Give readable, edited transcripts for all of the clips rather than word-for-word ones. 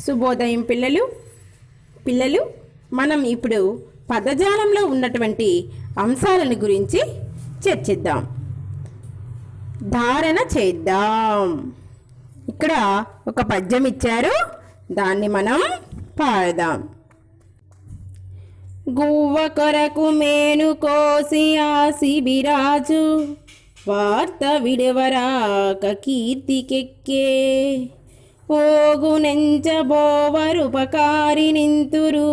శుభోదయం పిల్లలు మనం ఇప్పుడు పదజాలంలో ఉన్నటువంటి అంశాలను గురించి చర్చిద్దాం. ధారణ చేద్దాం. ఇక్కడ ఒక పద్యం ఇచ్చారు, దాన్ని మనం పాడదాం. గువ్వ కొరకు మేను కోసి ఆసిబిరాజు వార్త విడవరాక కీర్తికెక్కే ఓగునెంచబోవరుపకారి నింతురు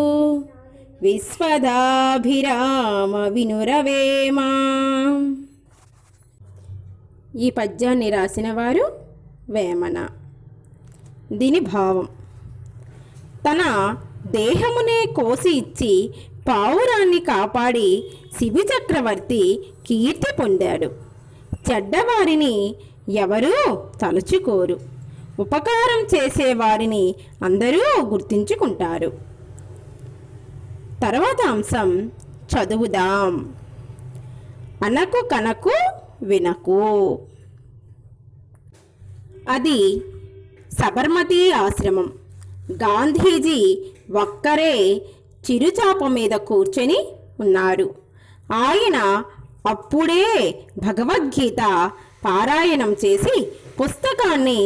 విశ్వదాభిరామ వినురవేమా. ఈ పద్యాన్ని రాసిన వారు వేమన. దీని భావం: తన దేహమునే కోసి ఇచ్చి పావురాన్ని కాపాడి శిబి చక్రవర్తి కీర్తి పొందాడు. చెడ్డవారిని ఎవరూ తలుచుకోరు, ఉపకారం చేసేవారిని అందరూ గుర్తించుకుంటారు. తర్వాత అంశం చదువుదాం. అనకు కనకు వినకు. అది సబర్మతి ఆశ్రమం. గాంధీజీ ఒక్కరే చిరుచాప మీద కూర్చొని ఉన్నారు. ఆయన అప్పుడే భగవద్గీత పారాయణం చేసి పుస్తకాన్ని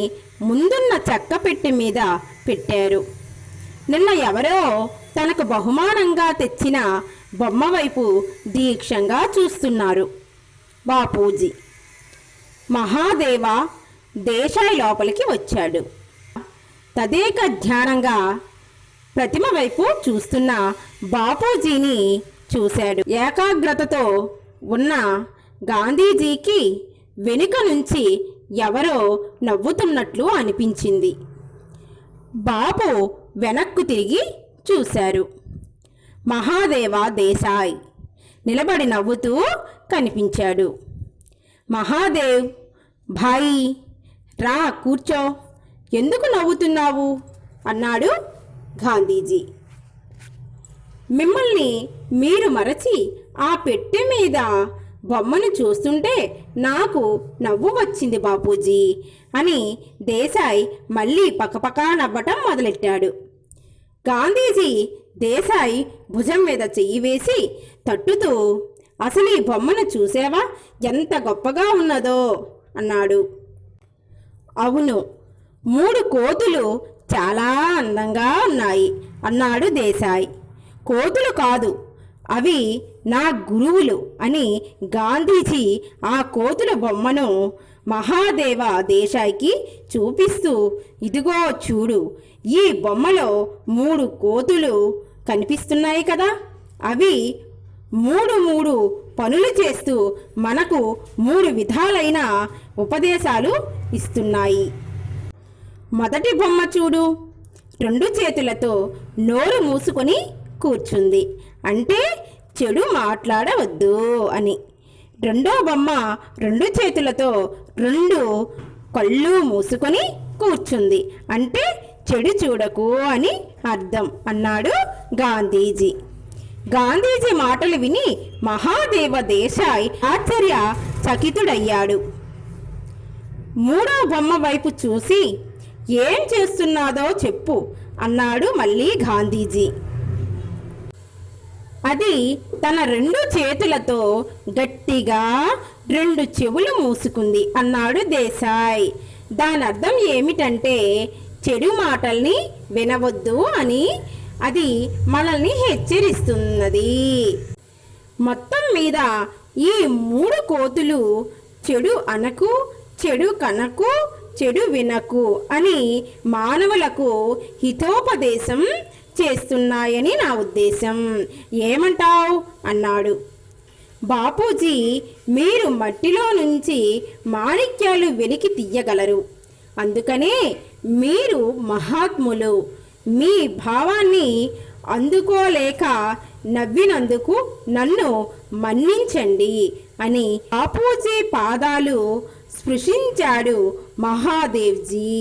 ముందున్న చెక్కపెట్టె మీద పెట్టారు. నిన్న ఎవరో తనకు బహుమానంగా తెచ్చిన బొమ్మ వైపు దీక్షంగా చూస్తున్నారు. బాపూజీ. మహాదేవ దేశాయ్ లోపలికి వచ్చాడు. తదేక ధ్యానంగా ప్రతిమ వైపు చూస్తున్న బాపూజీని చూశాడు. ఏకాగ్రతతో ఉన్న గాంధీజీకి వెనుక నుంచి ఎవరో నవ్వుతున్నట్లు అనిపించింది. బాపు వెనక్కు తిరిగి చూశారు. మహాదేవ దేశాయ్ నిలబడి నవ్వుతూ కనిపించాడు. మహాదేవ్ భాయి రా కూర్చో, ఎందుకు నవ్వుతున్నావు అన్నాడు గాంధీజీ. మిమ్మల్ని మీరు మరచి ఆ పెట్టె మీద బొమ్మను చూస్తుంటే నాకు నవ్వు వచ్చింది బాపూజీ అని దేశాయ్ మళ్ళీ పకపకా నవ్వటం మొదలెట్టాడు. గాంధీజీ దేశాయ్ భుజం మీద చెయ్యి వేసి తట్టుతూ, అసలు ఈ బొమ్మను చూసావా, ఎంత గొప్పగా ఉన్నదో అన్నాడు. అవును, 3 కోతులు చాలా అందంగా ఉన్నాయి అన్నాడు దేశాయ్. కోతులు కాదు, అవి నా గురువులు అని గాంధీజీ ఆ కోతుల బొమ్మను మహాదేవ దేశాయ్కి చూపిస్తూ, ఇదిగో చూడు, ఈ బొమ్మలో 3 కోతులు కనిపిస్తున్నాయి కదా, అవి 3 పనులు చేస్తూ మనకు 3 విధాలైన ఉపదేశాలు ఇస్తున్నాయి. మొదటి బొమ్మ చూడు, 2 చేతులతో నోరు మూసుకొని కూర్చుంది, అంటే చెడు మాట్లాడవద్దు అని. రెండో బొమ్మ 2 చేతులతో 2 కళ్ళు మూసుకొని కూర్చుంది, అంటే చెడు చూడకు అని అర్థం అన్నాడు గాంధీజీ. గాంధీజీ మాటలు విని మహాదేవ దేశాయ్ ఆశ్చర్య చకితుడయ్యాడు. 3వ బొమ్మ వైపు చూసి, ఏం చేస్తున్నాదో చెప్పు అన్నాడు మళ్ళీ గాంధీజీ. అది తన 2 చేతులతో గట్టిగా 2 చెవులు మూసుకుంది అన్నాడు దేశాయ్. దాని అర్థం ఏమిటంటే చెడు మాటల్ని వినవద్దు అని. అది మనల్ని హెచ్చరిస్తున్నది. మొత్తం మీద ఈ 3 కోతులు చెడు అనకు, చెడు కనకు, చెడు వినకు అని మానవులకు హితోపదేశం చేస్తున్నాయని నా ఉద్దేశం. ఏమంటావు అన్నాడు. బాపూజీ, మీరు మట్టిలో నుంచి మాణిక్యాలు వెలికి తీయగలరు, అందుకనే మీరు మహాత్ములు. మీ భావాన్ని అందుకోలేక నవ్వినందుకు నన్ను మన్నించండి అని బాపూజీ పాదాలు స్పృశించాడు మహాదేవ్జీ.